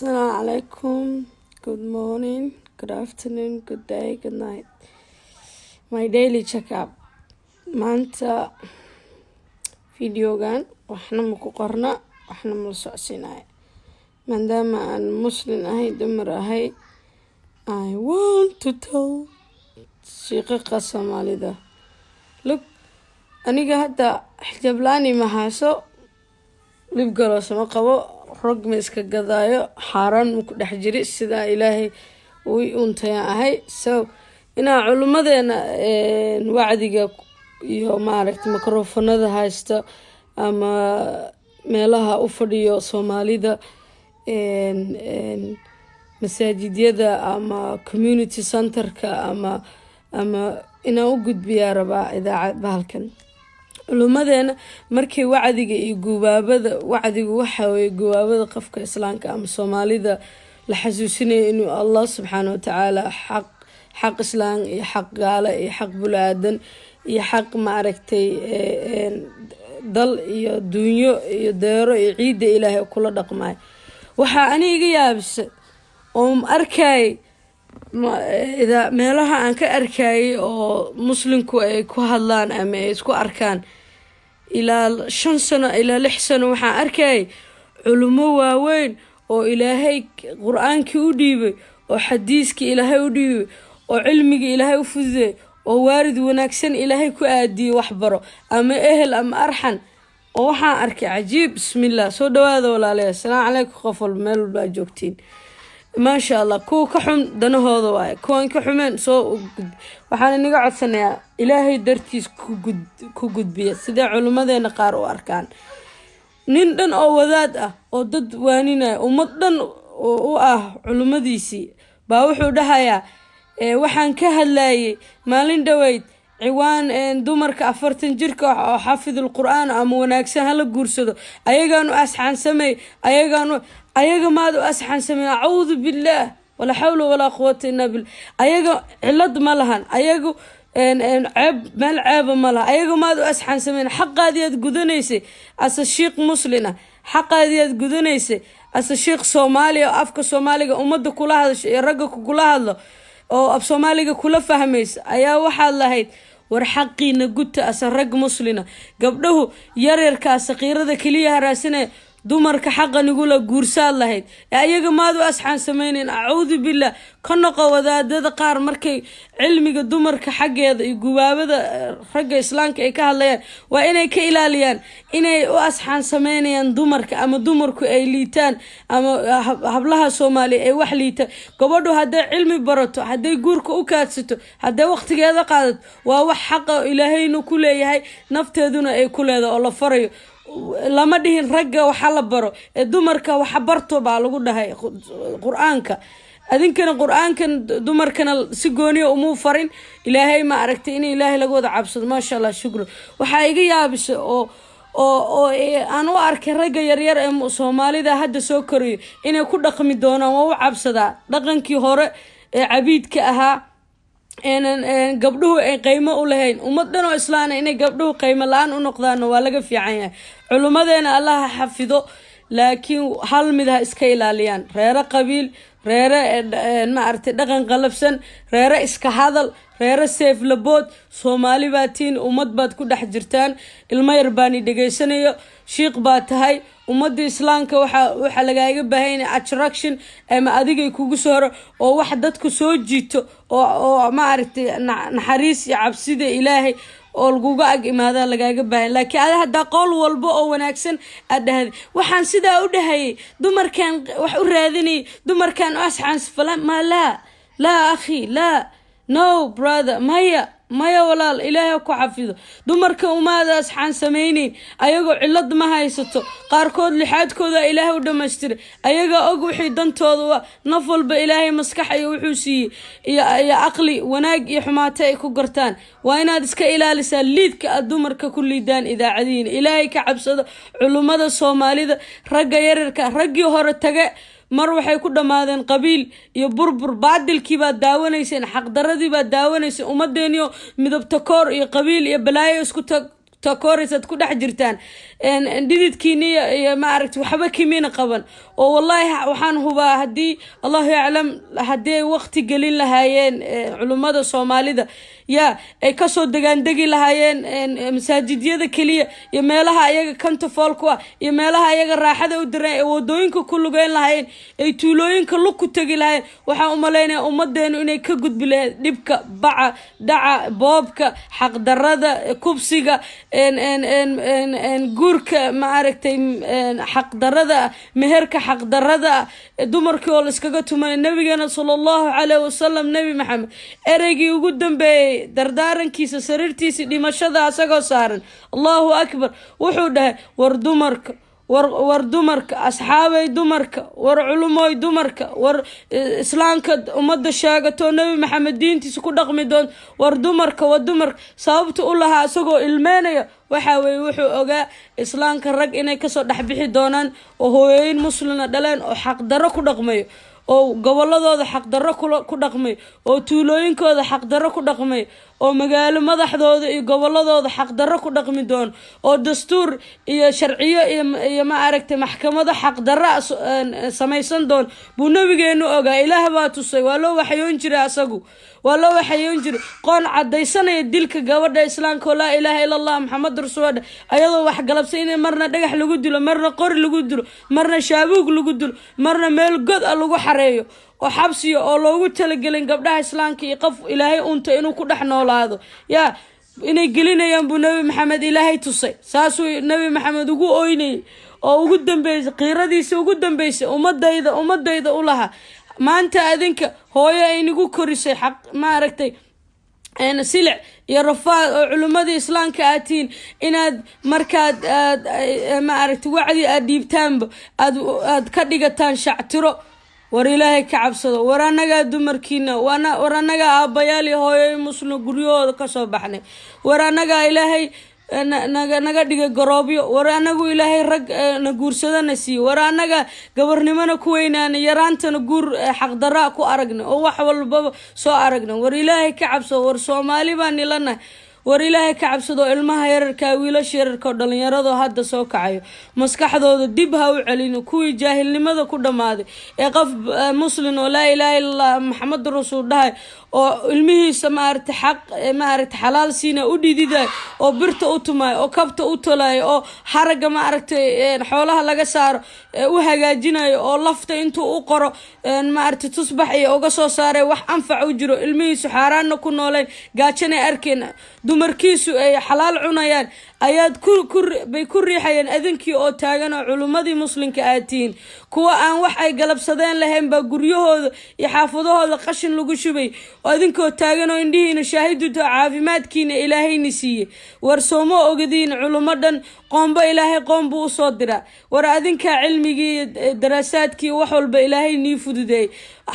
Assalamu alaikum. Good morning, good afternoon, good day, good night. My daily checkup. Maanta videogan waxna ma ku qorna, waxna ma la socodsiinaya. Maadaama aan Muslim ahay, dumar ahay, I want to tell shiiqaqa Soomaalida. Look, aniga hadda xijaab la'aan ma hayso, lib galo sama qabo, rog ma iska gadaayo, xaaraan ma ku dhex jiri sida Ilaahay uu untay ahay. So inaa culumadeena wacdiga iyo maaragtay mikrofoonada haysta ama meelaha u fadhiyo Soomaalida masaajidyada ama community centerka ama inaa u gudbiyaa rabaa idaacad bahalkan. culumadeena markii wacdiga iyo gubaabada wacdigu waxa weeye gubaabada qofka islaamka ama Soomaalida la xasuusinayo inuu Allah subhanahu wa ta'ala xaq islaam iyo xaq gaala iyo xaq bulaadan iyo xaq maaragtay dal iyo dunyo iyo deero iyo ciida Ilaahay kula dhaqmay. waxa aniga yaabis oo arkay meelaha aan ka arkay oo muslimku ay ku hadlaan ama ay isku arkaan ilaa 5 sano ilaa 6 sano waxaan arkay culumo waaweyn oo Ilaahay Qur'aankii u dhiibay oo xadiiskii Ilaahay u dhiibay oo cilmiga Ilaahay u fududay oo waarid wanaagsan Ilaahay ku aadiyay wax baro ama ehel ama arxan oo waxaan arkay cajiib. bismillah soo dhawaada walaalayaal, assalaamu calaykum qof walba meel walba joogtiin. ما شاء الله كو كحم دنهودا واي كون كحمن سو waxaan inaga codsanayaa Ilaahay dartiis ku gudbiya sida culimadeena qaar u arkaan nin dhan oo wadaad ah oo dad waaninay ummad dhan oo ah culimadiisi baa wuxuu dhahayaa waxaan ka hadlayay maalin dhaweyd ciwaan dumarka 40 jirka oo xafidul quraan ama wanaagsan hala guursado ayagaanu asxaan samay ayaga maad u asxaan samay a'uudu billah wala hawla wala quwwata illa billah ayaga cilad ma lahan ayagu ceeb mal ceeb ma laha ayaga maad u asxaan samay xaqaadiyad gudanaysa as sheekh muslina xaqaadiyad gudanaysa as sheekh Soomaali oo afka Soomaaliga umada kula hadasho ee ragga kula hadlo oo af Soomaaliga kula fahmaysa ayaa waxa lahayd war xaqiina gudta as rag muslina gabdhahu yaryarka saqiirada kaliya haraasana dumarka xaqan igula guursaad lahayd ayaga maad u asxaan sameeyeen a'uudu billah kana qowadaadada qaar markay cilmiga dumarka xaqeeda iyo gubaabada ragga islaamka ay ka hadlayaan waa inay ka ilaaliyaan inay u asxaan sameeyaan dumarka ama dumarku ay liitaan ama hablaha Soomaali ay wax liita gabadhu haday cilmi barato haday guurka u kaadsato haday waqtigeeda qaadato waa wax xaq Ilaahayna ku leeyahay nafteeduna ay ku leedahay oo la farayo lama dhihin ragga waxa la baro ee dumarka waxa barto baa lagu dhahay quraanka adinkana quraankan dumarkana si gooniyo uma farin Ilaahay ma aragtay in Ilaahay lagu wada cabsado ma sha Allah shukr waxa iga yaabisay oo aan u arkay ragga yaryar ee Soomaalida hadda soo koriyo inay ku dhaqmi doonaan oo u cabsada dhaqankii hore ee cabiidka ahaa gabdhuhu ay qiimo u lahayn ummadan oo islaana inay gabdhuhu qiimo la'aan u noqdaan waa laga fiican yahay culimadeena Allah xafido laakiin hal mid ha iska ilaaliyaan reero qabiil reero ma aragtay dhaqan qalabsan reero iska hadal reero seef labood Soomaali baatiin ummad baad ku dhex jirtaan ilmo yar baan dhageysanayo sheekh baa tahay ummadda islaamka waxa lagaaga baahan attraction ama adiga kugu soo horo oo wax dadku soo jiito oo ma aragtay naxariis iyo cabsida Ilaahay oo laguga ag imaada lagaaga baahan laakiin hada qowl walba oo wanaagsan adhahay waxaan sida u dhahay dumarkan wax u raadinay dumarkan asxaan falan ma la akhi la no brother maya walaal Ilaahay ku xafido dumarka umaada asxaan sameeyeen ayaga cilad ma haysato qaarkood lixaadkooda Ilaahay u dhameystir ayaga og wixii dantooda naf walba Ilaahay maskax iyo wuxuu siiyay aqli wanaag iyo xumaata ay ku gartaan waa inaad iska ilaalisaa liidka dumarka ku liidaan idaacadiin Ilaahay ka cabsado culimada Soomaalida ragga yararka raggii hore taga mar waxay ku dhamaadeen qabiil iyo burbur baadilkii baa daawanaysan xaq daradii baa daawanaysan ummadeeniyo midabta koor iyo qabiil iyo balaayo isku takoorisaad ku dhex jirtaan dhididkiina iyo maaragtay waxba kimiina qaban oo wallahi waxaan hubaa haddii allahu yaclam haddii ay waqti gelin lahaayeen culummada soomaalida yaa ay kasoo degaandegi lahaayeen masaajidyada keliya iyo meelaha ayaga kantafool ku ah iyo meelaha ayaga raaxada u direen ee wadooyinka ku lugeyn lahaayeen ay tuulooyinka lug ku tegi lahaayeen waxaan u maleynayaa ummadeenu inay ka gudbi lahayd dhibka baca dhaca boobka xaqdarada kubsiga guurka maaragtay xaqdarada meherka xaqdarada dumarkii oo la iskaga tumay nabigeena sallallahu alayhi wasallam nabi maxamed ereygii ugu dambeeyay dardaarankiisa sariirtiisa dhimashada asagoo saaran allahu akbar wuxuu dhahay war dumarka asxaabay dumarka war culumoy dumarka war islaamka umada sheegato nabi maxamed diintiisa ku dhaqmi doon war dumarka sababta u lahaa asagoo ilmeynaya waxa weeye wuxuu ogaa islaamka rag inay kasoo dhaxbixi doonaan oo hooyooyin muslina dhaleen oo xaqdarro ku dhaqmayo oo goboladooda xaqdarro ku dhaqmay oo tuulooyinkooda xaqdarro ku dhaqmay oo magaalo madaxdooda iyo goboladooda xaqdarro ku dhaqmi doon oo dastuur iyo sharciyo iyo ma aragtay maxkamado xaqdarro samaysan doon buu nabigeenu ogaa ilaah baa tusay waa loo waxyoon jiray asagu waa loo waxyoon jiray qoon cadaysanaya dilka gabadha islaamka oo laa ilaaha illa allah maxamed rasuulullah ayadoo wax galabsay in marna dhagax lagu dilo marna qori lagu dilo marna shaabuug lagu dilo marna meel god ah lagu xareeyo oo xabsiyo oo loogu talagelin gabdhaha islaamka iyo qof ilaahay unta inuu ku dhex noolaado yaa inay gelinayaan buu nabi maxamed ilaahay tusay saasuu nabi maxamed ugu ooynayay oo ugu dambeysay qiiradiisa ugu dambeysay ummadayda u lahaa maanta adinka hooyo ay nagu korisay xaq maaragtay silic iyo rafaad oo culimadii islaamka aatiin inaad markaad maaragtay wacdi aad dhiibtaanba aad ka dhigataan shactiro war ilaahay ka cabsado war anagaa dumarkiina war anagaa aabbayaal iyo hooyo muslim guryahooda kasoo baxnay war anagaa ilaahay naga dhigay garoobyo war anagu ilaahay rag na guursadana siiyo war anaga gabarnimona ku weynaana yaraantana guur xaqdarra ku aragna oo wax walbaba soo aragna war ilaahay ka cabsado war Soomaali baan ilana war ilaahay ka cabsado ilmaha yararka wiilasha yararka dhalinyarada hadda soo kacayo maskaxdooda dib ha u celin kuwii jaahilnimada ku dhamaaday ee qof muslim oo laa ilaaha illallah maxamed rasuul dhahay oo ilmihiisa maaragtay xaq maaragtay xalaal siina u dhididay oo birta u tumay oo kabta u tolay oo haraga maaragtay xoolaha laga saaro u hagaajinayo oo lafta intuu u qoro maaragtay tusbax iyo uga soo saaray wax anfac u jiro ilmihiisa xaaraana ku nooleen gaajana arkeen dumarkiisu ay xalaal cunayaan ayaad bay ku riixayeen adinkii oo taagan oo culimadii muslimka aatiin kuwa aan wax ay galabsadeen lahayn ba guryahooda iyo xaafadahooda qashin lagu shubay oo adinkoo taagan oo indhihiina shaahiduto caafimaadkiina ilaahayni siiyey war sooma ogadiin culimadan qoomba ilaahay qoom buu usoo diraa war adinka cilmigii daraasaadkii wax walba ilaahay nii fududeey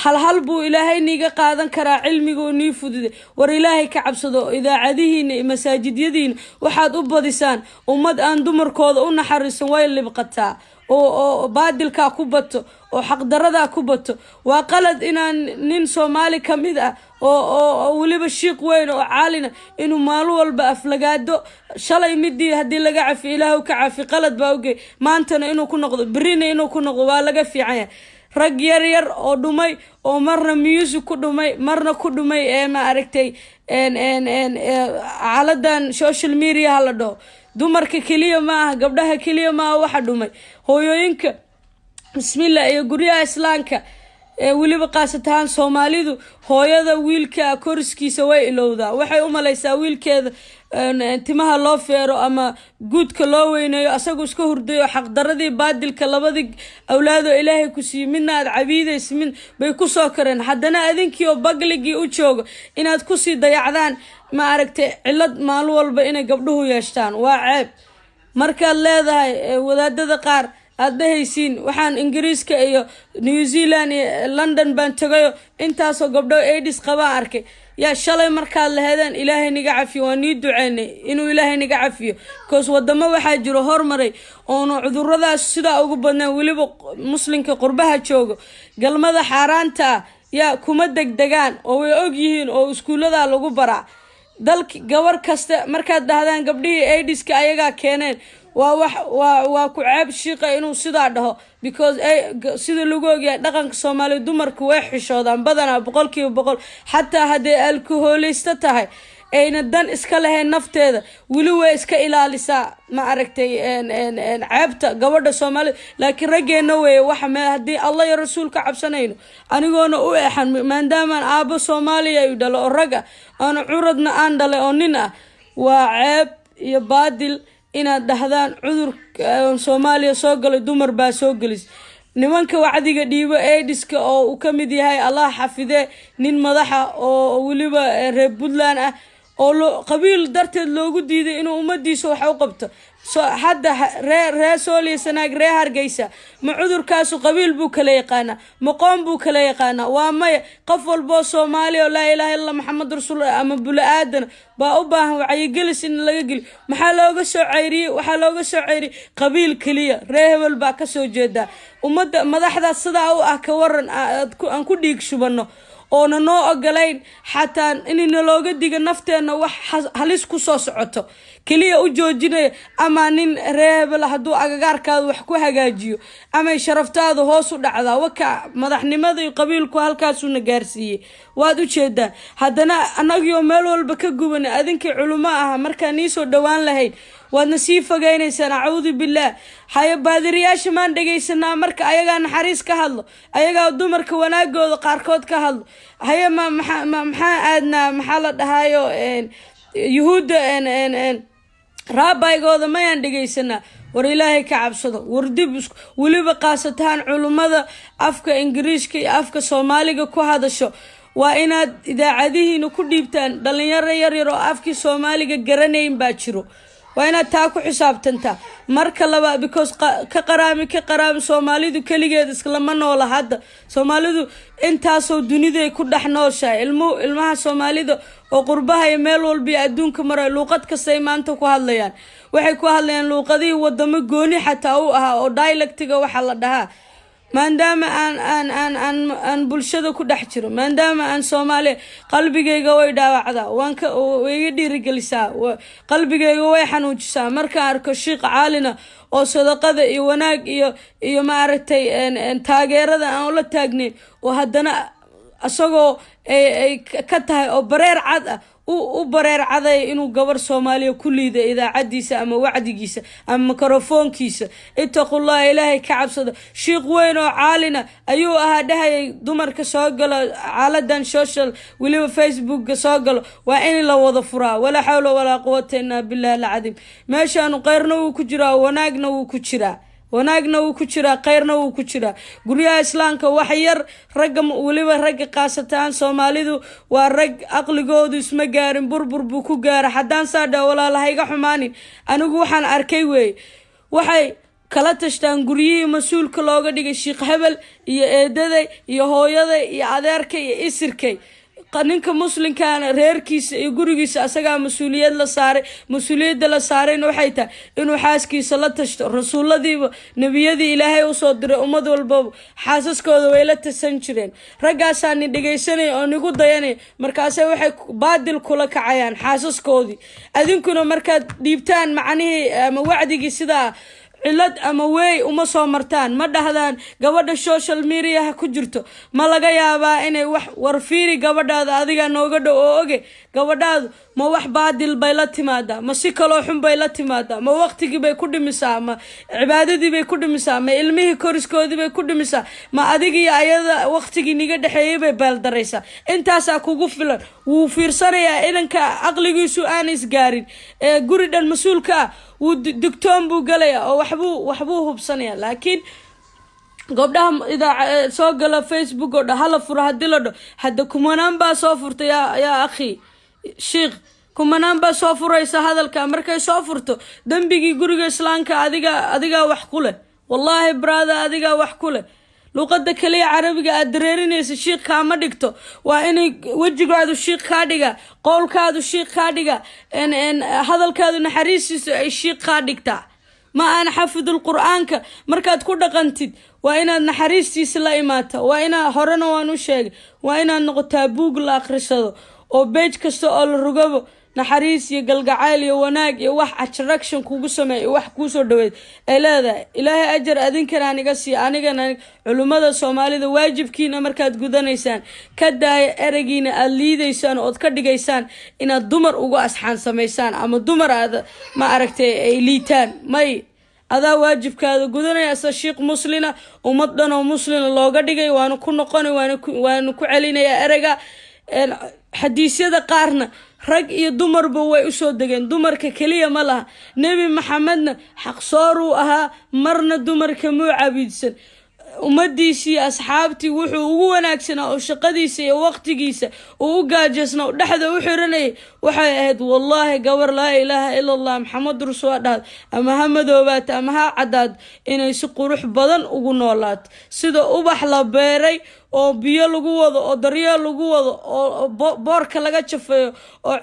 hal buu ilaahay niga qaadan karaa cilmigu nii fududeey war ilaahay ka cabsado idaacadihiina iyo masaajidyadiina waxaad u badisaan ummad aan dumarkooda u naxariisan way libqataa oo baadilka ku bato oo xaqdarada ku bato waa qalad inaan nin Soomaali kamid ah oo waliba shiiq weyn oo caalina inuu maal walba aflagaado shalay midii hadii laga cafi ilaahu ka cafi qalad baa oge maantana inuu ku noqdo birina inuu ku noqdo waa laga fiican yahay rag yar oo dhumay oo marna music ku dhumay marna ku dhumay ma aragtay caaladan social media la dhaho dumarka kaliya ma aha gabdhaha kaliya ma waxa dhumay hooyooyinka bismillah iyo guryaha islaamka waliba qaasatan Soomaalidu hooyada wiilka koriskiisa way ilowdaa waxay u malaysaa wiilkeeda timaha loo feero ama guudka loo weynayo asagu iska hurdayo xaqdaradii baadilka labadii awlaado ilaahay ku siiyay midna aad cabiidays min bay ku soo kareen haddana adinkii oo bagligii u joogo inaad ku sii dayacdaan ma aragtay cilad maal walba inay gabdhuhu yeeshtaan waa ceeb markaad leedahay wadaadada qaar aad dhahaysiin waxaan Ingiriiska iyo New Zealand iyo London baan tagayo intaasoo gabdho AIDS qaba arkay yaa shalay markaad lahaydeen ilaahay niga cafiyo waa nii duceynay inuu ilaahay niga cafiyo koos wadamo waxaa jiro hormaray oo cudurradaas sida ugu badnaan waliba muslimka qurbaha joogo galmada xaaraanta yaa kuma degdegaan oo way og yihiin oo iskuulada lagu baraa dalki gabar kasta markaad dhahdaan gabdhihii aidiska ayagaa keeneen waa ku ceeb shiiqa inuu sidaa dhaho because sida lagu ogyahay dhaqanka Soomaaliya dumarku way xishoodaan badanaa 100% xataa haday alkoholista tahay ayna dan iska lahayn nafteeda wili way iska ilaalisaa ma aragtay ceebta gabadha Soomaaliya laakiin rageena way waxa ma hadii Allah iyo rasuulka cabsanayno anigoona u eexan maadaama aabo Soomaaliya ay dhalo oo raga aan curadna aan dhalay oo nin ah waa ceeb iyo baadil inaad dhahdaan cudur Soomaaliya soo galay dumar baa soo galis nimanka wacdiga dhiibo aidiska oo uu kamid yahay Allah xafide nin madaxa oo waliba reer Puntland ah oo qabiil darteed loogu diiday inuu ummadiisa wax u qabto hadda reer Soomaaliya sanaag reer Hargeysa ma cudurkaas qabiil buu kala yaqaana ma qoom buu kala yaqaana waa may qof walbo Soomaali oo la ilaaha illa Muhammad rasuulullah ama bulaadan baa u baahan wacyi gelis in laga geli waxa looga soo ceyriyay qabiil kaliya reer hebel baa ka soo jeeda ummadda madaxda sida u ah ka waran aan ku dhiig shubano oo noo ogolayn xataa in looga diga nafteena wax halis ku soo socoto kaliya u joojinay ama nin reebel haduu agagaarkaadu wax ku hagaajiyo ama sharaftaadu hoos u dhacdaa waka madaxnimada iyo qabiilku halkaas uu gaarsiiyay waad u jeedaa hadana anagiyo meel walba ka guban adinkii culimo ah marka nii soo dhawaan lahayd waadna sii fogeynaysan a'uudu billah haya baadiriyaasha maan dhageysanaa marka ayaga naxariis ka hadlo ayaga dumarka wanaagooda qaarkood ka hadlo haya maxaa aadna maxaa la dhahayo yuhuuda raabaygooda ma aan dhageysanaa war ilaahay ka cabsado war dib waliba qaasatan culimada afka Ingiriiska iyo afka Soomaaliga ku hadasho waa inaad idaacadihiina ku dhiibtaan dhalinyaro yar oo afkii Soomaaliga garanayn baa jiro waa inaad taa ku xisaabtanta marka laba because ka qaraami Soomaalidu kaligeed isla ma noola hadda Soomaalidu intaasoo dunida ku dhax nooshahay ilmaha Soomaalida oo qurbaha iyo meel walba adduunka maray luqad kasta maanta ku hadlayaan waxay ku hadlayaan luqadii wadamo gooni xataa u ah oo dialectiga waxa la dhahaa maadaama aan bulshada ku dhex jiro maadaama aan Soomaali qalbigayga way dhaawacdaa way dhiirigelisaa qalbigayga way xanuujisaa marka arko sheekh caalina oo sadaqada iyo wanaag iyo ma aragtay taageerada aan la taagnay oo haddana asagoo ay ka tahay oo bareer cad ah u bareer caday inuu gabar Soomaaliya ku liido idaacadiisa ama wacdigiisa ama mikrofoonkiisa ittaqullah ilaahay ka cabsado sheekh weyn oo caalina ayuu ahaa dhahay dumarka soo galo caaladan social waliba Facebook soo galo waa in la wada furaa wala hawla wala quwwata illa billahi al-azim meeshaan qeyrna uu ku jiraa wanaagna uu ku jiraa qeyrna uu ku jiraa guriyaha islaamka wax yar rag waliba rag qaasatan Soomaalidu waa rag aqligoodu isma gaarin burbur buu ku gaara hadaan saadha walaalahayga xumaanin anigu waxaan arkay waxay kala tashtaan guriyihii mas'uulka looga dhigay sheekh hebel iyo eedaday iyo hooyaday iyo adeerkay iyo isirkay ninka muslimkaana reerkiisa iyo gurigiisa asaga mas'uuliyadda la saaray waxay tahay inuu xaaskiisa la tashto rasuuladiiba nabiyadii ilaahay u soo diray ummad walba xaasaskooda way la tasan jireen raggaasaan dhageysanay oo nigu dayanay markaas waxay baadil kula kacayaan xaasaskoodii adinkuna markaad dhiibtaan macnihii ama wacdigii sida cilad ama way uma soo martaan ma dhahdaan gabadha social media ku jirto ma laga yaabaa inay wax warfiiri gabadhaada adiga nooga dhow oo oge gabadhaadu ma wax baadil bay la timaada ma si kale xun bay la timaada ma waqtigii bay ku dhimisaa ma cibaadadii bay ku dhimisaa ma ilmihii koriskoodii bay ku dhimisaa ma adigii ayada waqtigii niga dhaxeeyay bay baaldareysaa intaas kugu filan wuu fiirsanayaa idanka aqligiisu aan isgaarin guri dhan mas'uulka ودكتور بوغليا او waxbuu hubsanaya laakiin gobdhaha idaa soo gala Facebook oo hala furo hadii la dhaho hada kumanaan baa soo furtay ya akhi sheekh kumanaan baa soo furaysa hadalka markay soo furto dambigii guriga islaamka adiga wax ku leh wallahi brother adiga wax ku leh luqadda kaliya carabiga aad dareerinaysa sheekh kaama dhigto waa in wajigaadu sheekh ka dhiga qowlkaadu sheekh ka dhiga hadalkaadu naxariisiisa ay sheekh ka dhigta ma aan xafidul quraanka markaad ku dhaqantid waa inaad naxariistiisa la imaata waa inaad horena waan u sheegay waa inaad noqotaa buug la akhrisado oo page kasta oo la rugabo naxariis iyo galgacayl iyo wanaag iyo wax attraction kugu sameeyo wax ku soo dhaweed ay leedahay ilaahay ajar adinkana aniga si anigana culimada Soomaalida waajibkiina markaad gudanaysaan ka daaya eragiina aad liidaysaan oo ka dhigaysaan inaad dumar ugu asxaan sameysaan ama dumar aad ma aragtay ay liitaan may adaa waajibkaada gudanaya as sheekh muslina ummadan oo muslina looga dhigay waana ku noqon waana ku celinaya erega xadiisyada qaarna rag iyo dumarba way u soo dageen dumarka kaliya ma laha nabi maxamedna xaq sooru ahaa marna dumarka muu caabidsan ummadiisii asxaabtii wuxuu ugu wanaagsanaa oo shaqadiisa iyo waqtigiisa uu gaajasna dhaxda u xiranay waxay ahayd wallahi gabar la ilaaha illa allah maxamed rasuul ama hamadoobaat ama ha cadaad inay si qurux badan ugu noolaat sida ubax la beeray oo biyo lagu wado oo daryeel lagu wado oo boorka laga jafeeyo oo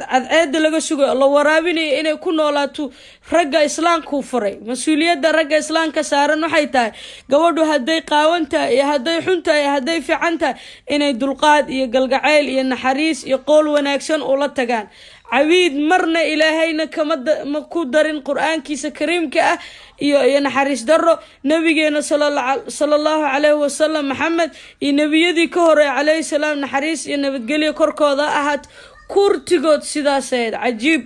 cadceed laga sugo la waraabinayo inay ku noolaato ragga islaamku faray mas'uuliyadda ragga islaamka saaran waxay tahay gabadhu haday qaawanta iyo haday xunta iyo haday fiicanta inay dulqaad iyo galgacayl iyo naxariis iyo qool wanaagsan oo la tagaan عبيد مرنا إلهينا كما كودرين قرآن كيس كريم كأ iyo naxariis daro nabigeena sallallahu alayhi wasallam Muhammad iyo nabiyadii ka hore alayhi salaam naxariis iyo nabadgelyo korkooda ahaad kurtigood sidaaseed cajiib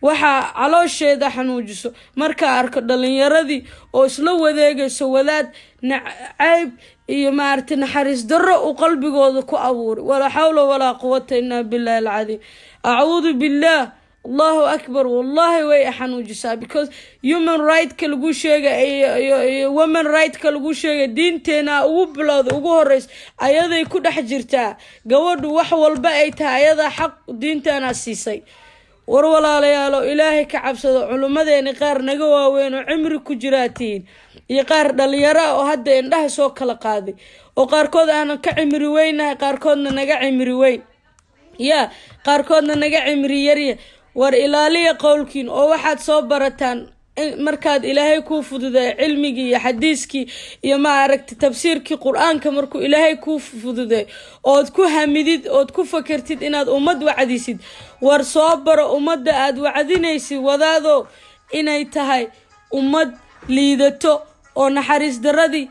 waxa caloosheeda xanuujiso marka arko dhalinyaradii oo isla wadeegayso wadaad nacayb iyo maartay naxariis daro oo qalbigooda ku abuuray wala hawla wala quwwata illa billahi al-azim a'udhu billahi الله أكبر والله وي حنوجسا because human right كلغو شيغا women right كلغو شيغا دينتنا ugu bilowd ugu horeys ayaday ku dhex jirtaa gabadhu wax walba ay tahay ayada xaq diintana siisay war walaalayaalo ilaahay ka cabsado culimadeena qaar naga waaweyn oo cimri ku jiraatiin iyo qaar dhalinyaro oo hadda indhaha soo kala qaaday oo qaarkood aan ka cimri weynahay qaarkoodna naga cimri weyn qaarkoodna naga cimri yar war ilaaliya qowlkiin oo waxaad soo barataan markaad ilaahay ku fududeeyo cilmigi iyo xadiiski iyo ma aragti tafsiirki quraanka markuu ilaahay ku fududeeyo oo ku hamidid oo ku fakartid inaad ummad wacdisid war soo baro ummadda aad wacdinaysid wadaado inay tahay ummad liidato oo naxariis daradii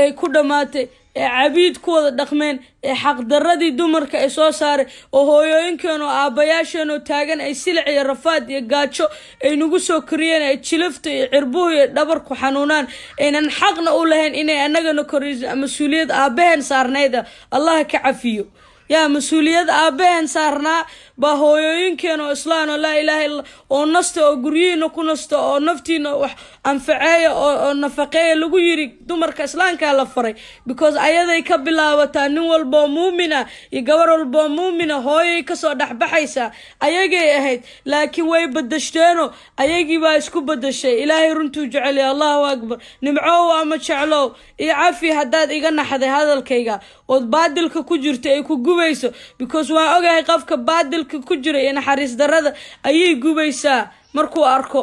ay ku dhamaatay عبيد كود دقمين حق دردي دمر كأسوا صار وهو كانوا أباياشانو تاجن أي سلع يرفاد يقاتشو أي نقصو كريان أي تشلفت عربوه دبركو حنونان إن حقنا أولهن إني أنجا نكرز مسؤولية أباهن صار نيدا الله كعفيو يا مسؤولية أباهن صارنا بهوين كانوا إسلام لا إله إلا ونست وجريين وكنست ونفتين وأنفعية ونفقية لجيري دمر كإسلام كالفري because أيضا يكبلا وتنول بمؤمنة يجبر البمؤمنة هاي كسر دحبحيسة أيجي أهيد لكن ويبدشتينه أيجي بايسكو بدشة إلهي رنتو جعلي الله أكبر نمعوه أما شعلوه يعافي هداد إيجنا حدا هذا الكيجا وبعدل كوجرت أيكو جوبيسو because وأوجه قفك بعدل كجرا يعني حارس درada ayay gubaysaa markuu arko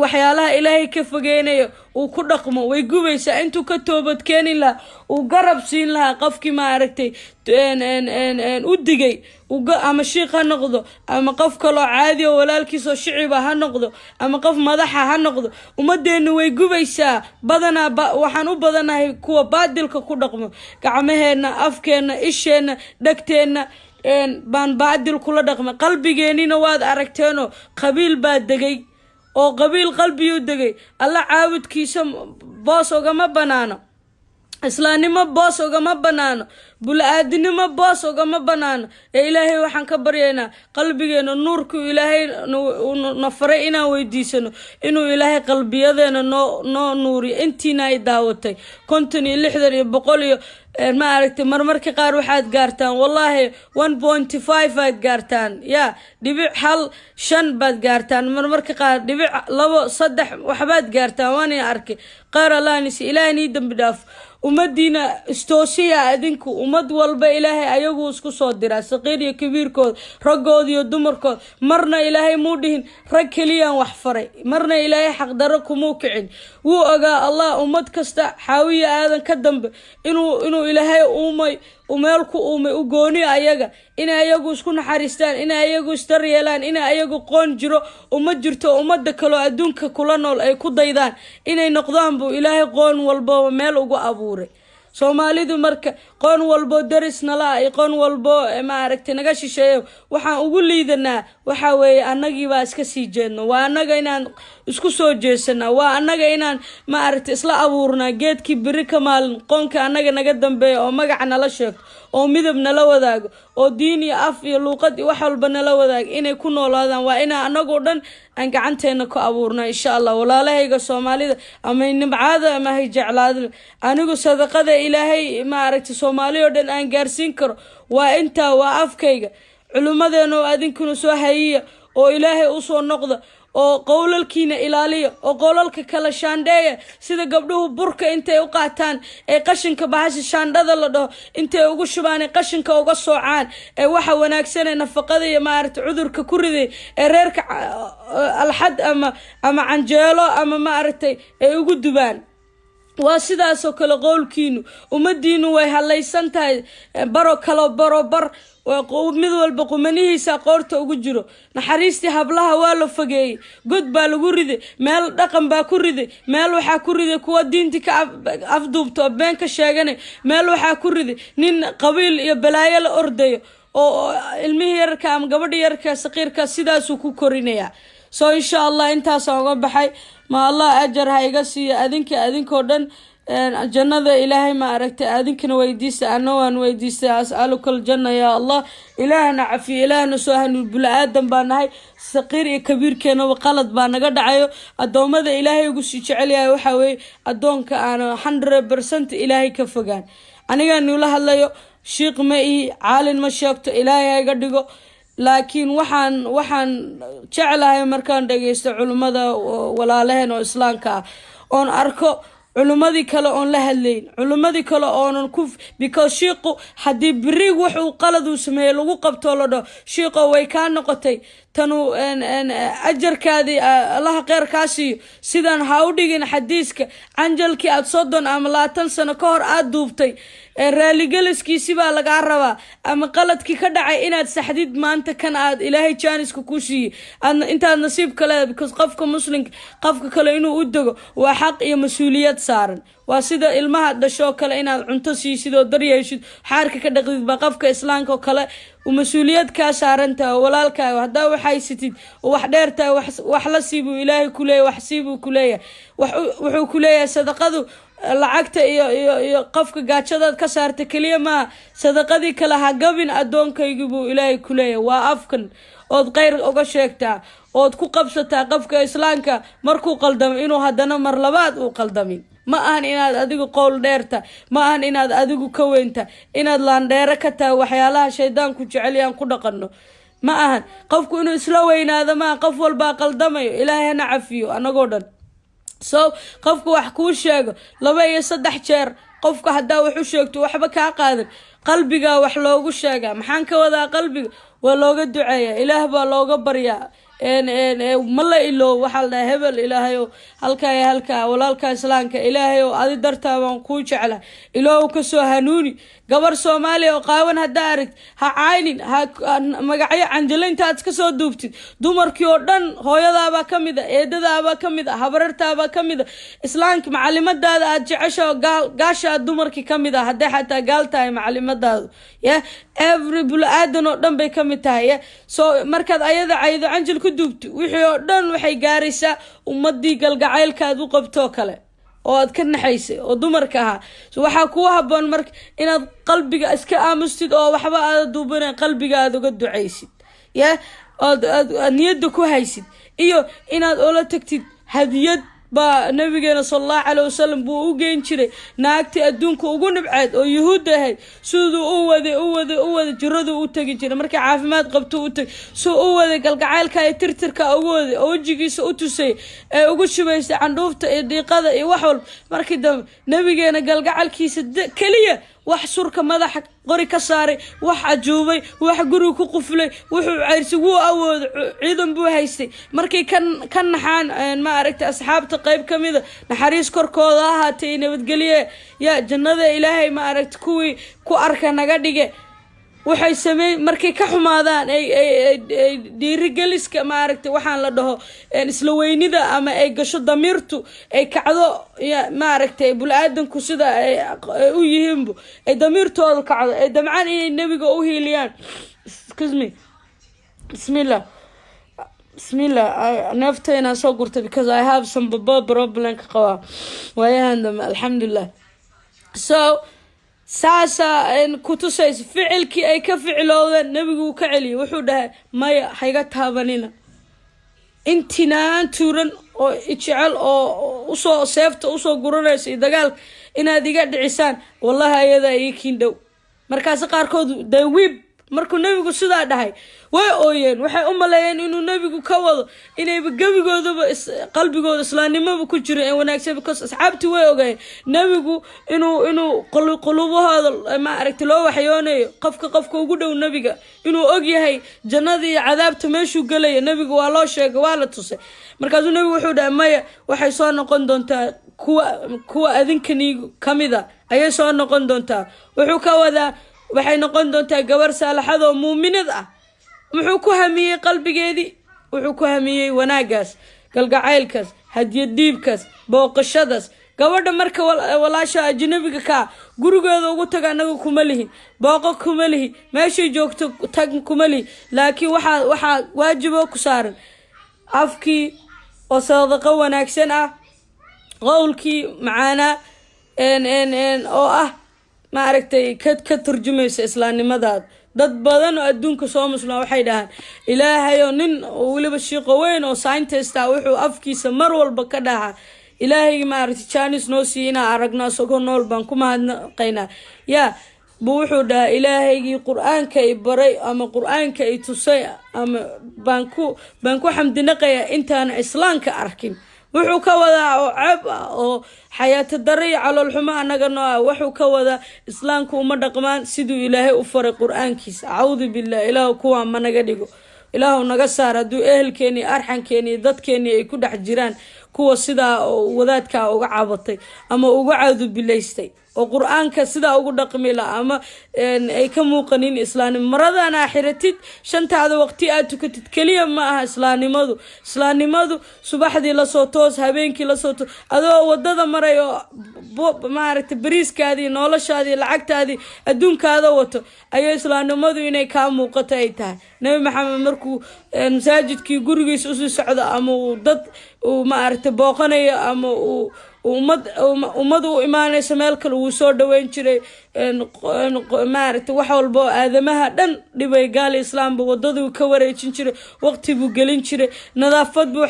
waxyaalaha ilaahay ka fogeynay oo ku dhaqmo way gubaysaa intuu ka toobad keenin la oo garab siin laha qofkii ma aragtay u digay ama sheekh ha noqdo ama qof kale oo caadi oo walaalkiis oo shiciba ha noqdo ama qof madaxa ha noqdo umadeena way gubaysaa badana waxaan u badanahay kuwa baadilka ku dhaqmo gacmaheena afkeena isheena dhagteena baan baadil kula dhaqma qalbigeenina waad aragteeno qabiil baa degay oo qabiil qalbiyo degay alla caawidkiisa boos ogama banaano islaanimo boos ogama banaano bulaadinimo boos ogama banaano ilaahay waxaan ka baryaynaa qalbigeena nuurku ilaahay na faray inaan weydiisano inuu ilaahay qalbiyadeena noo nuuriyo intiina ay daawatay 50 iyo 100 iyo ما أعرف مرمرك قار واحد قارتان والله 1.5 واحد قارتان يا دبيع حل شن باد قارتان مرمرك قار دبيع لو صدح وحبات قارتان واني أركي قار الله نسي إلهي نيدم بداف ومدينة استوسية أدنكو ummad walba ilaahay ayagu isku soo diraa saqiir iyo kabiirkood raggood iyo dumarkood marna ilaahay muu dhihin rag keliyaan wax faray marna ilaahay xaqdaro kumuu kicin wuu ogaa allah ummad kasta xaawiya aadan ka dambe inuu ilaahay uumay umeel ku uumay u gooni ayaga inay ayagu isku naxariistaan inay ayagu isdaryeelaan inay ayagu qoon jiro uma jirto ummadda kale adduunka kula nool ay ku daydaan inay noqdaan buu ilaahay qoon walba meel ugu abuuray Soomaalidu marka qoon walbo daris nala ay qoon walbo ma aragtay naga shisheeyo waxaan ugu liidanaa waxa weeye annagii baa iska sii jeedno waa annaga inaan isku soo jeesana waa annaga inaan ma aragtay isla abuurnaa geedkii biri ka maalin qoonka annaga naga dambeeyo oo magac nala sheegto oo midab nala wadaago oo diin iyo af iyo luqad wax walba nala wadaago inay ku noolaadaan waa inaan anagoo dhan aan gacanteena ku abuurna insha Allah walaalahayga Soomaalida ama nimcaada ama hay jeclaadin anigu sadaqada ilaahay ma aragtay Soomaaliyo dhan aan gaarsiin karo waa inta waa afkayga culumadeena oo adinkuna soo hayiya oo ilaahay u soo noqdo oo qowlalkiina ilaaliyo oo qowlalka kala shaandheeya sida gabdhuhu burka intay u qaataan ee qashinka bahasha shaandhada la dhaho intay ugu shubaan qashinka uga soocaan ee waxa wanaagsan ee nafaqada iyo maaragtay cudurka ku riday ee reerka alxad ama canjeelo ama maaragtay ay ugu dubaan waa sidaas oo kale qowlkiinu ummadiinu way halaysan tahay baro kala barobar mid walba qumanihiisa qoorta ugu jiro naxariistii hablaha waa la fogeeyay god baa lagu riday meel dhaqan baa ku riday meel waxa ku riday kuwa diinti ka afduubto been ka sheeganay meel waxa ku riday nin qabiil iyo balaayo la ordayo oo ilmihi yarka ama gabadha yarka saqiirka sidaas uu ku korinaya so insha Allah intaas uga baxay ma Allah ajar ha iga siiyo adinko dhan jannada ilaahay ma aragtay adinkana weydiista ana waan weydiistay as'alukal janna ya Allah ilaahna cafi ilaahna soo hanul bil aadan baa nahay saqiir iyo kabiirkeena qalad baa naga dhacayo adoomada ilaahay ugu sii jecel yahay waxa weey adoonka aan 100% ilaahay ka fogaan aniga nula hadlayo sheekh ma caalin ma sheegto ilaahay iga dhigo laakiin waxaan jeclahay markaan dhageysto culimada walaalaheen oo islaamka oon arko culumadii kale oon la hadlayn culumadii kale oonan ku because sheekhu hadii biriig wuxuu qalad u sameeyay lagu qabto la dhaho sheekhu way ka noqotay tanu ajarkaadi Allah khayr ka siiyo sidaan ha u dhigin xadiiska anjalkii aad sodon ama 20 sano ka hor aad duubtay raaligeliskiisi baa laga rabaa ama qaladkii ka dhacay inaad saxdid maanta kan aad ilaahay jaaniska ku siiyay intaad nasiib kale because qofka muslimka qofka kale inuu u dago waa xaq iyo mas'uuliyad saaran waa sida ilmaha dhasho kale inaad cunto siisid oo daryeeshid xaarka ka dhaqdid ba qofka islaamka kale ومسؤوليات كاسارنتا walaalka hadaa waxay sitid wax dheerta wax la siibo ilaahay kulay wax siibo kulay wuxuu kulay sadaqadu lacagta iyo qofka gaajada ka saarta kaliya ma sadaqadii kala ha gabin adoonkaygu buu ilaahay kulay waa afkan oo qeyr uga sheegtaa oo ku qabsataa qofka islaamka markuu qaldamo inuu hadana mar labaad uu qaldamin ma ahan inaad adigu qowl dheerta ma ahan inaad adigu ka weynta inaad laan dheera ka taa waxyaalaha shaydaanku jecel yaan ku dhaqano ma ahan qofku inuu isla weynaado ma qof walba qaldamayo ilaahayna cafiyo anagoo dhan so qofku wax ku sheego 2 iyo 3 jeer qofka hadaa wuxuu sheegto waxba ka qaadan qalbiga wax loogu sheega maxaan ka wadaa qalbiga waa looga duceeyaa ilaah baa looga baryaa mala ilo waxa la hebel ilaahay halka walaalka islaamka ilaahay oo adi dartaa waan ku jeclaa ilaahu ka soo hanuuni gabar Soomaali oo qaawan hada arag ha caaynin ha magacyo anjaleynta aad ka soo duubtid dumarkii oo dhan hooyadaaba kamid ah eedadaaba kamid ah habarartaaba kamid ah islaamka macallimadaada aad jecesho gaasha dumarkii kamid ah haday xataa gaal tahay macallimadaadu every bulaadan oo dhan bay kamid tahay so markaad ayada caydo anjal ku duubto wixii oo dhan waxay gaaraysaa ummadii galgacaylkaad u qabto kale oo aad ka naxaysay oo dumarka ah waxa ku haboon marka inaad qalbiga iska aamustid oo waxba aad duubanay qalbiga aad uga duceysid niyada ku haysid iyo inaad oo la tagtid hadiyad ba nabigeena sallallahu alayhi wasallam buu u geen jiray naagti adduunka ugu nibceed oo yahuud ahayd sidoo u wada jiradu u tagi jiray markay caafimaad qabto u tag soo u wada galgacaylka ay tirtirka ugu wada oo wajigiisa u tusay ee ugu shubaysay candhuufta ee diiqada iyo wax walba markii nabigeena galgacalkiisa kaliya wax surka madaxa qori ka saaray wax ajuubay wax guri ku quflay wuxuu ceyrsi wuu awood ciidan buu haystay markay kan naxaan ma aragtay asxaabta qayb kamida naxariis korkooda ahaatay nabadgelye ya jannada ilaahay ma aragtay kuwii ku arka naga dhige waxay sameey markay ka xumaadaan ay dhiirigeliska ma aragtay waxaan la dhaho isla weynida ama ay gasho damiirtu ay kacdo ma aragtay bulaadanku sida ay u yihiin ay damiirtooda kacdo ay damcaan inay nabiga u hiiliyaan excuse me bismillah naftayna soo gurtay because I have some problem ka qaba waayaan alxamdulillah so saasa kutusaysa ficilkii ay ka ficilowdeen nabigu ka celiyay wuxuu dhahay maya hayga taabanina intinaan tuuran oo ijecel oo usoo seefta usoo guranaysa dagaal inaad iga dhicisaan wallahi ayada ay kiindhow markaas qaarkood dawiib markuu nabigu sidaa dhahay way ooyeen waxay u maleeyeen inuu nabigu ka wado inay gabigoodaba qalbigooda islaamnimada ku jiro ee wanaagsan because asxaabtii way ogaayeen nabigu inuu qulubahooda ma aragtay loo waxyoonayo qofka ugu dhow nabiga inuu og yahay jannada iyo cadaabta meeshuu galay nabigu waa loo sheegay waa la tusay markaas nabigu wuxuu dhahay maya waxay soo noqon doontaa kuwa adinkani kamida ayay soo noqon doontaa wuxuu ka wadaa waxay noqon doontaa gabar saalaxad oo muuminad ah wuxuu ku hamiyay qalbigeedii wuxuu ku hamiyay wanaagaas galgacaylkaas hadiyad diibkaas booqashadaas gabadha marka walaasha ajnabiga ka gurigeeda ugu taga anaga kuma lihi booqo kuma lihi meeshay joogto tag kuma lihi laakiin waxa waajibo ku saaran afkii oo sadaqa wanaagsan ah qowlkii macaana oo ah ma aragtay ka turjumaysa islaamnimadaada dad badan oo adduunka soo muslima waxay dhahaan ilaahay oo nin waliba shiiqo weyn oo scientist ah wuxuu afkiisa mar walba ka dhahaa ilaahay ma aragtay Chinese noo siina aragna soo nool baan ku mahadnaqaynaa ya buu wuxuu dhahaa ilaahaygi quraanka ay baray ama quraanka ay tusay ama baan ku xamdinaqaya intaan islaamka arkin wuxuu ka wadaa oo cab oo xayaato daray calool xumo anaga noo wuxuu ka wadaa islaamku uma dhaqmaan sidoo ilaahay u faray quraankiisa a'uudu billahi ilaahu kuwa ma naga dhigo ilaahu naga saar haduu ehelkeeni arxankeeni dadkeeni ay ku dhex jiraan kuwa sida wadaadka uga cabatay ama uga caadu bilaystay oo quraanka sida ugu dhaqmi la ama ay ka muuqanin islaamnimo maradana aaxiratid shantaada waqti aad tukatid kaliya ma aha islaamnimadu subaxdii la soo toos habeenkii la soo toos adoo wadada marayo ma aragtay bariiskaadii noloshaadii lacagtaadii adduunkaada wato ayay islaamnimadu inay ka muuqato ay tahay nabi maxamed markuu masaajidkii gurigiisa u soo socdo ama dad ma aragtay booqanayo ama ummadu u imaanaysa meel kale uu soo dhaweyn jiray maaragtay wax walba aadamaha dhan dhibay gaal islaamba wadadu ka wareejin jiray waqti buu gelin jiray nadaafad buu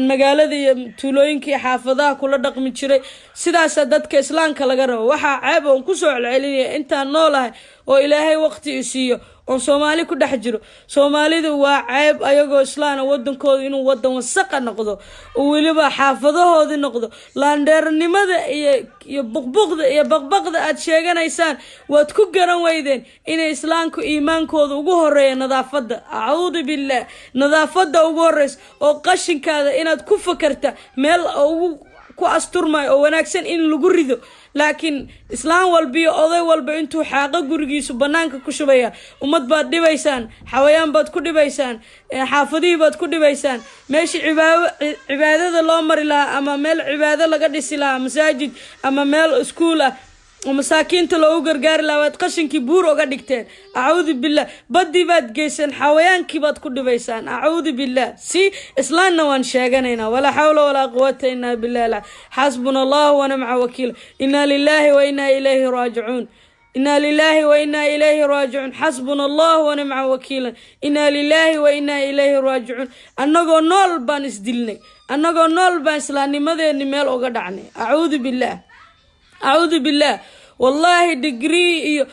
magaalada iyo tuulooyinka iyo xaafadaha kula dhaqmi jiray sidaas dadka islaamka laga rabo waxa ceeb oo ku soo celcelinaya intaan noolahay oo ilaahay waqti siiyo oo Soomaali ku dhex jiro Soomaalidu waa ceeb ayagoo islaana wadankooda inuu wadan wasaq noqdo oo waliba xaafadahooda noqdo laandeernimada iyo buqbuqda iyo baqbaqda aad sheeganaysaan waad ku garan weydeen inay islaamku iimaankooda ugu horeeyo nadaafada a'uudu billah nadaafada ugu horeyso oo qashinkaada inaad ku fakarta meel ugu ku asturmay oo wanaagsan in lagu rido laakiin islaam walbiyo oday walba intuu xaaqa gurigiisu banaanka ku shubaya umad baad dhibaysaan xawayaan baad ku dhibaysaan xaafadii baad ku dhibaysaan meeshii cibaadada loo mari lahaa ama meel cibaado laga dhisi lahaa masaajid ama meel iskuul ah ومساكينta loo gargaar laawad qashinkii buur uga dhigteen a'uudu billah badii baad geeysan xawayaankii baad ku dhibaysaan a'uudu billah si islaamna waan sheeganayna wala hawla wala quwwata illa billah hasbunallahu wa ni'mal wakiil inna lillahi wa inna ilayhi raaji'un inna lillahi wa inna ilayhi raaji'un hasbunallahu wa ni'mal wakiil inna lillahi wa inna ilayhi raaji'un annagoo nool baan isdilnay annagoo nool baan islaamnimadeena meel uga dhacnay a'uudu billah والله degree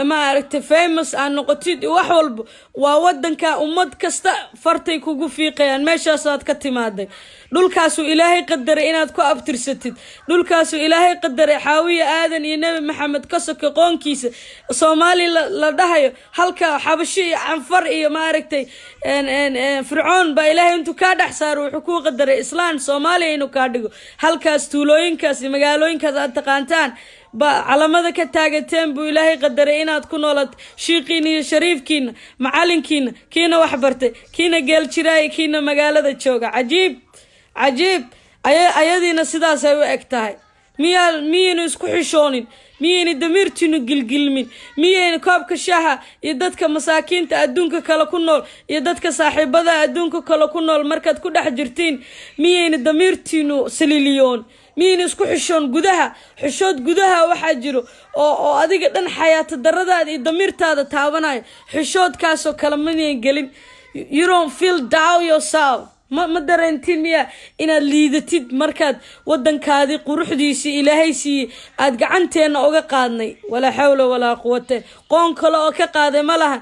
ما عرفت famous عن نقطتي وحول وودن كأمد كستا فرتي كوجو في قيان ماشى صاد كتمادي دول كاسو إلهي قدر إناد كو أبترستد دول كاسو إلهي قدر حاوية آذن ينبي محمد كسك قون كيس صومالي لدهيو هلكا حبشي عن فرقي ما عرفتي ان فرعون با إلهي انتو كادح سارو حقوق قدر إسلام صومالي إنو كادقو هلكا ستولوين كاسي مقالوين كاسا تقانتان علامada ka taagateen buu ilaahay qadaray inaad ku noolad shiiqiin iyo shariifkiina macalinkiina kiina wax bartay kiina geel jiray kiina magaalada jooga cajiib ayadiina sidaas ay u egtahay miyaynu isku xishoonin miyaynu damirtiinu gilgilmin miyaynu koobka shaha iyo dadka masaakiinta adduunka kala ku nool iyo dadka saaxiibada adduunka kala ku nool markaad ku dhex jirtiin miyaynu damirtiinu saliliyoon miyaynu isku xishoon gudaha xishood gudaha waxa jiro oo adiga dhan xayaato daradaada iyo damirtaada taabanayo xishoodkaasoo kala maneen gelin you don't feel down yourself ma dareentiin miya inaad liidatid markaad wadankaadii quruxdiisii ilaahay siiyey aad gacanteena uga qaadnay walaa xawla walaa quwata qoon kale oo ka qaaday ma laha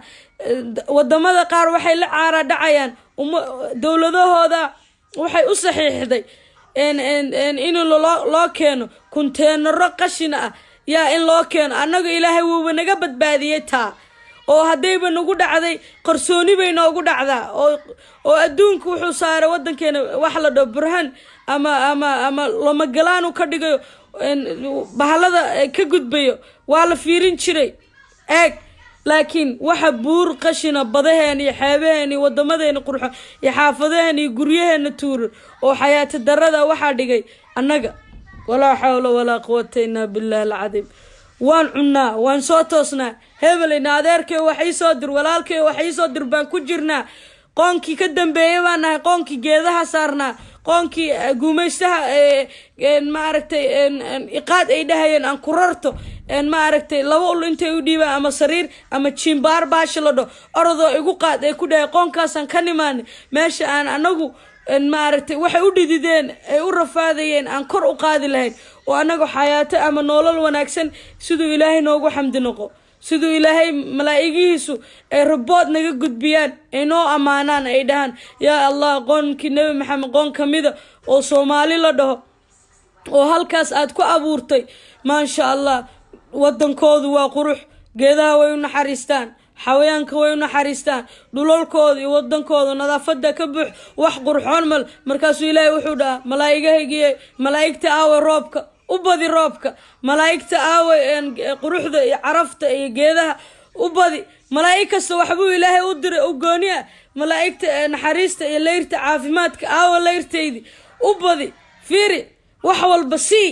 wadamada qaar waxay la caara dhacayaan dowladahooda waxay u saxiixday in loo keeno kunteenaro qashin ah yaa in loo keeno annaga ilaahay wuuba naga badbaadiyey taa oo haddayba nagu dhacday qarsooni bay noogu dhacdaa oo adduunku wuxuu saaray wadankeena wax la dhaho burhan ama lama galaan u ka dhigayo bahalada ka gudbayo waa la fiirin jiray eeg laakiin waxa buur qashina badaheen iyo xeebaheen iyo wadamadeena qurxo iyo xaafadaheen iyo guryaheena tuuran oo xayaato darada waxa dhigay annaga walaa xawla walaa quwwata illa billahi alcadiim waan cunaa waan soo toosnaa hebelina adeerkay waxay soo dir walaalkay waxay soo dir baan ku jirnaa qoonkii ka dambeeyay baan nahay qoonkii geedaha saarnaa qoonkii guumaystaha ma aragtay iqaad ay dhahayeen aan ku rarto ma aragtay laba ul intay u dhiibaan ama sariir ama jimbaar baasha la dho orodoo igu qaad ay ku dhahay qoonkaasaan ka nimaanay meesha aan anagu ma aragtay waxay u dhidideen ay u rafaadayeen aan kor u qaadi lahayn oo anagu xayaato ama nolol wanaagsan sidoo ilaahay noogu xamdi noqo sidoo ilaahay malaa'igihiisu ay rabood naga gudbiyaan ay noo amaanaan ay dhahan yaa allah qoonkii nabi maxamed qoon kamida oo Soomaali la dhaho oo halkaas aad ku abuurtay ma sha Allah wadankoodu waa qurux geedaha way u naxariistaan xawayaanka way u naxariistaan dhulalkooda iyo wadankooda nadaafada ka buux wax qurxoon markaasuu ilaahay wuxuu dhahaa malaa'igahaygiye malaa'igta aawa roobka ubadi roobka malaa'igta aawa quruxda iyo carafta iyo geedaha ubadi malaa'ig kasta waxbuu ilaahay u diray oo gooniya malaa'igta naxariista iyo leyrta caafimaadka aawa leyrtaydi ubadi fiiri wax walba si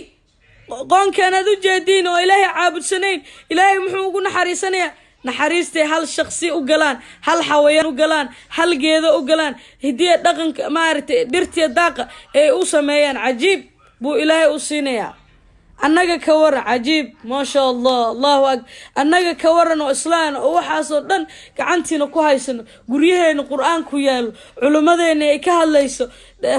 qoonkeena u jeedin oo ilaahay caabudsanayn ilaahay muxuu ugu naxariisanayaa naxariistay hal shakhsi u galaan hal xawayaan u galaan hal geedo u galaan hidiya dhaqanka ma aragtay dhirtiya daaqa ee u sameeyaan cajiib buu ilaahay u siinayaa annaga ka waran cajiib ma sha Allah Allahu akbar annaga ka waran oo islaan oo waxaas oo dhan gacantiina ku haysano guryaheena quraan ku yaalo culimadeena ay ka hadlayso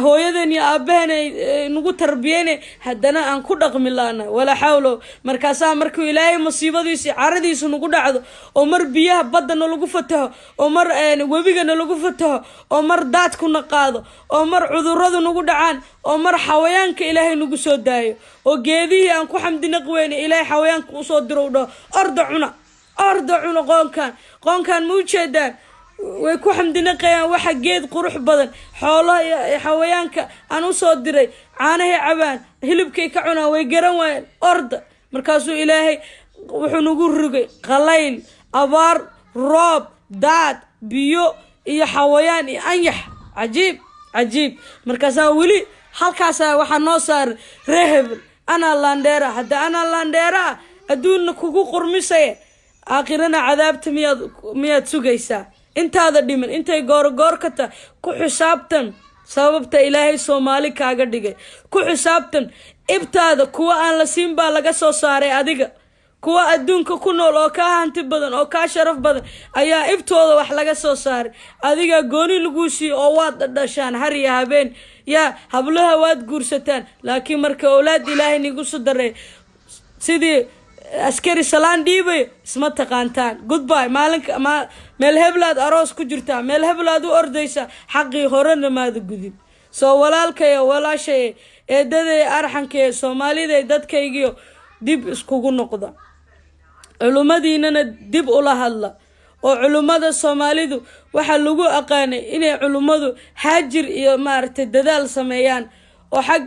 hooyadeen iyo aabaheen ay nagu tarbiyeen haddana aan ku dhaqmi laana wala xawlo markaas markuu ilaahay musiibadiisa caradiisa nagu dhacdo oo mar biyaha badana lagu fataho oo mar wabigana lagu fataho oo mar daadku naqaado oo mar cudurradu nagu dhacaan oo mar xawayaanka ilaahay nagu soo daayo oo geedihii aan ku xamdina qweyn ilaahay xawayaanka u soo diro dho orda cuna qoonkan mu jeedaan way ku xamdina qeyaan waxa geed qurux badan xoolaha xawayaanka aan u soo diray caanaha cabaan hilibkay ka cunaan way garan waayeen orda markaasuu ilaahay wuxuu nagu rugay qalayl abaar roob daad biyo iyo xawayaan iyo anyax cajiib markaasaa weli halkaas waxa noo saar reheb ana landera hada ana landera adduunna kugu qurmisay aakhirana cadaabta miyaad sugaysaa intaada dhiman intay goor ka ta ku xisaabtan sababta ilaahay Soomaali kaaga dhigay ku xisaabtan ibtaada kuwa aan la siin baa laga soo saaray adiga kuwa adduunka ku nool oo ka hanti badan oo ka sharaf badan ayaa ibtooda wax laga soo saaray adiga gooni lagu sii oo waad dhashaan har iyo habeen ya hablaha waad guursataan laakiin marka awlaad ilaahay nigu soo daray sidii askari salaan dhiibay isma taqaantaan goodbye maalinka meel heblaad aroos ku jirtaa meel heblaad u ordaysa xaqii horena maada gudin soo walaalkay walaashay eedaday arxankay Soomaalida dadkaygiyo dib iskugu noqda culumadiinana dib ula hadla oo culumada Soomaalidu waxa lagu aqaanay inay culumadu haajir iyo maartay dadaal sameeyaan oo xaq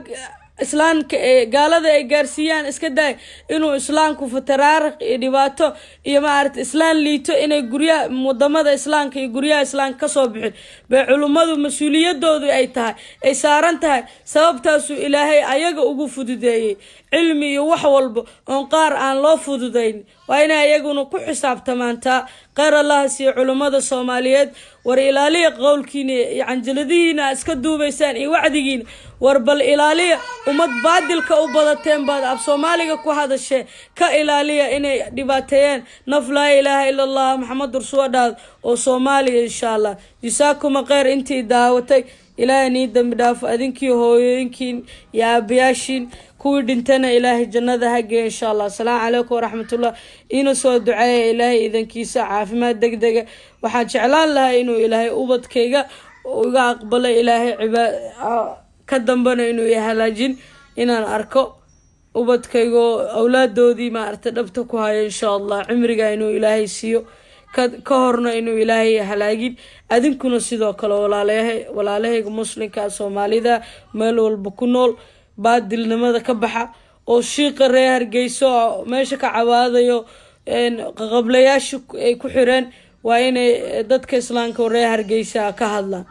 islaamka gaalada ay gaarsiiyaan iska day inuu islaamku fataraarq iyo dhibaato iyo maartay islaan liito inay guryaha wadamada islaamka iyo guryaha islaamka ka soo bixin bay culumadu mas'uuliyadoodu ay tahay ay saaran tahay sababtaas Ilaahay ayaga ugu fududeeyay cilmi iyo wax walba oo qaar aan loo fududeyn waa inay ayaguna ku xisaabtamaanta qar Allah si culumada Soomaaliyeed war ilaaliya qowlkiina iyo canjaladiina iska duubaysaan iyo wacdigiina war bal ilaaliya umad baadilka u badateen baad af Soomaaliga ku hadashay ka ilaaliya inay dhibaateeyaan naf la ilaaha illa Allah Muhammad rasuulullah oo Soomaaliya insha Allah jisaakum khayr intii daawatay ilaahay dambi dhaaf adinkii hooyooyinkiin ya abiyaashin kuwi dhintana ilaahay jannada ha geeyo insha Allah salaamu alaykum waraxmatullaah ina soo duceeyo ilaahay idankiisa caafimaad degdeg waxaan jeclaan lahaa inuu ilaahay ubadkayga uga aqbalo ilaahay ka dambana inuu halaajin inaan arko ubadkayga awlaadoodii maarta dhabta ku hayo insha Allah cimriga inuu ilaahay siiyo ka horna inuu ilaahay halaagin adinkuna sidoo kale walaalahayga muslimka Soomaalida meel walba ku nool baadilnimada ka baxa oo shiiqa reer Hargeysa meesha ka cawaadayo qablayaashu ay ku xireen waa inay dadka islaamka reer Hargeysa ka hadlaan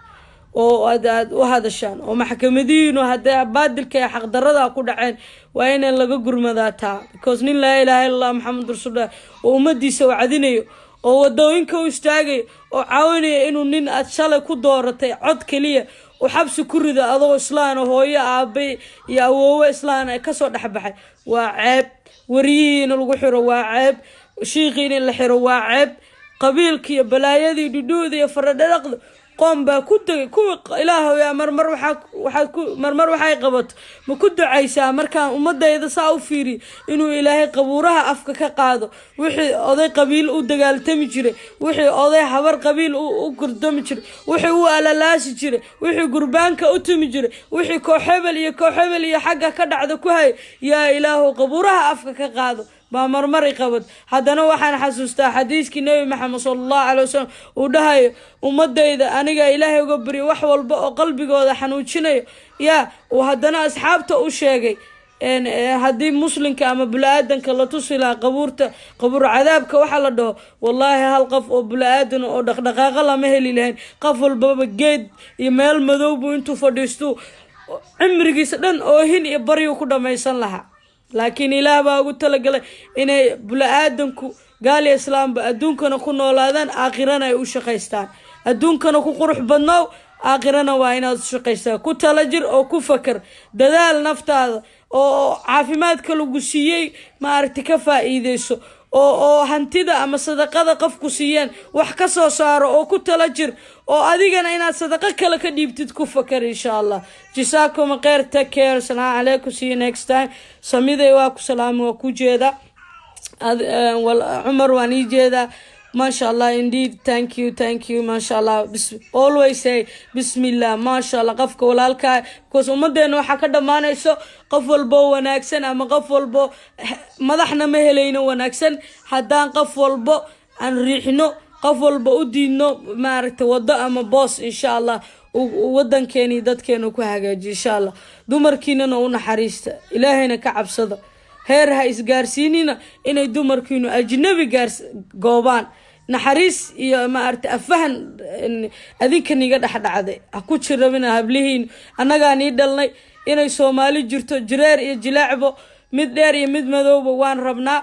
oo aad u hadashaan oo maxkamadiinu hadaa baadilka xaq darada ku dhaceen waa in laga gurmadaa taa because nin la ilaaha illa Allah Muhammad rasuulullah oo ummadiisa wacdinayo oo wadooyinka u istaagay oo caawinaya inuu nin aad shalay ku dooratay cod kaliya oo xabsi ku rida adoo islaan hooyo aabe iyo awoowe islaan ay ka soo dhaxbaxay waa ceeb wariyiin lagu xiro waa ceeb shiiqiin la xiro waa ceeb qabiilkii iyo balaayadii dhudhuud iyo faradhaqda qoom baa ku tagay ku ilaahay marmar waxay qabato ma ku ducaysaa markaan ummadayda saa u fiiri inuu ilaahay qabuuraha afka ka qaado wixii oday qabiil u dagaaltami jiray wixii oday habar qabiil u gurdami jiray wixii u alalaasi jiray wixii gurbaanka u tumi jiray wixii kooxebel iyo xagga ka dhacda ku hay yaa ilaahu qabuuraha afka ka qaado ba marmar qabad hadana waxaan xasuustaa xadiiskii Nabi Muhammad sallallahu alayhi wasallam uu dhahay ummadayda aniga ilaahay uga bari wax walba oo qalbigooda xanuujinayo oo hadana asxaabta u sheegay hadii muslimka ama bulaadanka la tusila qabuur cadaabka waxa la dhaho wallahi hal qof oo bulaadan oo dhaqdhaqaaq lama heli lahayn qof walba geed iyo meel madow buu intuu fadhiisto cimrigiisa dhan oo hin iyo bariyo ku dhamaysan lahaa laakiin ilaah baa ugu talagalay inay bulaadanku gaal islaamba adduunkana ku noolaadaan aakhirana ay u shaqeystaan adduunkana ku qurux badnaaw aakhirana waa inaad shaqeystaa ku tala jir oo ku fakar dadaal naftaada oo caafimaadka lagu siiyay ma aragti ka faa'iideyso oo hantida ama sadaqada qofku siiyeen wax ka soo saaro oo ku tala jir oo adigana inaad sadaqa kale ka dhiibtid ku fakar insha Allah jisaakum khayr take care salaamu alaykum see you next time samiday waa ku salaamo waa ku jeeda Umar waan ii jeeda MashaAllah indeed thank you MashaAllah always say bismillah MashaAllah qofka walaalka because ummadeena waxa ka dhamaanayso qof walba wanaagsan ama qof walba madaxna ma helayno wanaagsan hadaan qof walba aan riixno qof walba u diino maaragtay wada ama boss insha Allah wadankeena dadkeena ku hagaaji insha Allah dumarkiina u naxariista ilaahayna ka cabsado heer ha isgaarsiinina inay dumarkiinu ajnabi goobaan naxariis iyo maarta afahan adinka niga dhaxdhacday ku jirabina hablihiin anaga ni dhalnay inay Soomaali jirto jireer iyo jilaacbo mid dheer iyo mid madowba waan rabnaa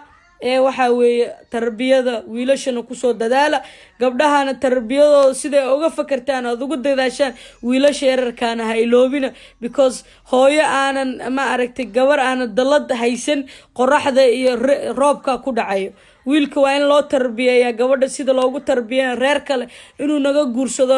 waxa weeye tarbiyada wiilashana ku soo dadaala gabdhahana tarbiyadooda siday uga fakartaan aad ugu dadaashaan wiilasha yararkaana ha iloobina because hooyo aanan ma aragtay gabar aanan dalad haysan qoraxda iyo roobka ku dhacayo wiilka waa in loo tarbiyeeyaa gabadha sida loogu tarbiyeeyaa reer kale inuu naga guursado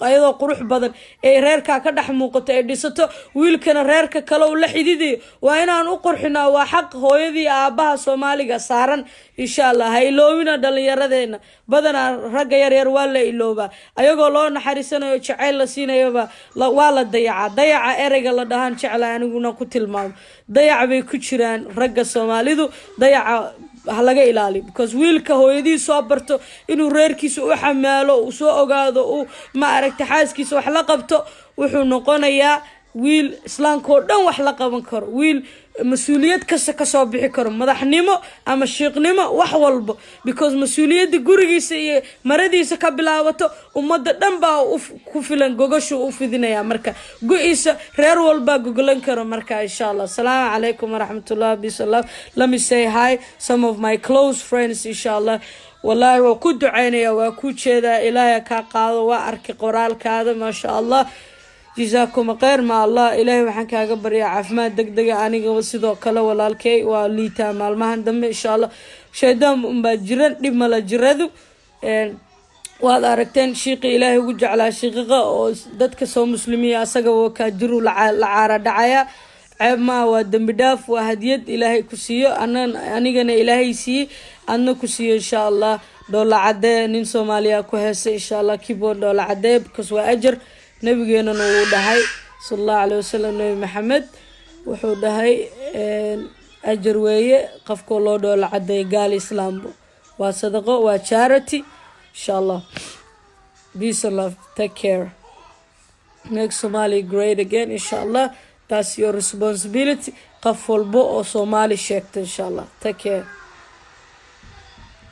ayadoo qurux badan ee reerka ka dhex muuqato ee dhisato wiilkana reerka kale uu la xididayo waa inaan u qurxinaa waa xaq hooyadii aabaha Soomaaliga saaran insha Allah ha iloobina dhalinyaradeena badanaa ragga yar waa la iloobaa ayagoo loo naxariisanayo jacayl la siinayo waa la dayaca ereyga la dhahan jecel aniguna ku tilmaamo dayac bay ku jiraan ragga Soomaalidu dayaca halaga ilaali because wiilka hooyadii soo barto inuu reerkiisa u xamaalo uu soo ogaado uu ma aragtay xaaskiisa wax la qabto wuxuu noqonayaa wiil islaamka oo dhan wax la qaban karo wiil mas'uuliyad kasta ka soo bixi karo madaxnimo ama sheekhnimo wax walba because mas'uuliyadda gurigiisa iyo maradiisa ka bilaabato ummadda dhan baa ku filan gogasho u fidinaya marka go'isa reer walba gogolan karo marka insha Allah assalamu alaykum wa rahmatullahi bisallam let me say hi some of my close friends insha Allah wallahi waa ku duceynaya waa ku jeeda ilaahay ka qaado waa arki qoraalkaada ma sha Allah جزاكم خير ما الله إلهي وحن كاغا بريا عافماد دغدغه انيغا sidoo kale walaalkay waa liita maalmahan dambe insha Allah sheedam umba jiran dib mala jiradu waad aragteen sheekh ilaahay ugu jeclaa sheekhiga oo dadka soo muslimiya asaga oo ka jiru la caara dhacaya ma waa dambi dhaaf waa hadiyad ilaahay ku siiyo anigana ilaahay sii adna ku siiyo insha Allah doola cadee nin Soomaaliya ku heesay insha Allah keyboard doola cadee because waa ajir nabigeena uu dhahay sallallahu alayhi wasallam nabi maxamed wuxuu dhahay ajir weeye qofka loo dhool caday gaal islaambo waa sadaqo waa charity inshallah peace and love take care make Somali great again inshallah that's your responsibility qof walbo oo Somali sheegto inshallah take care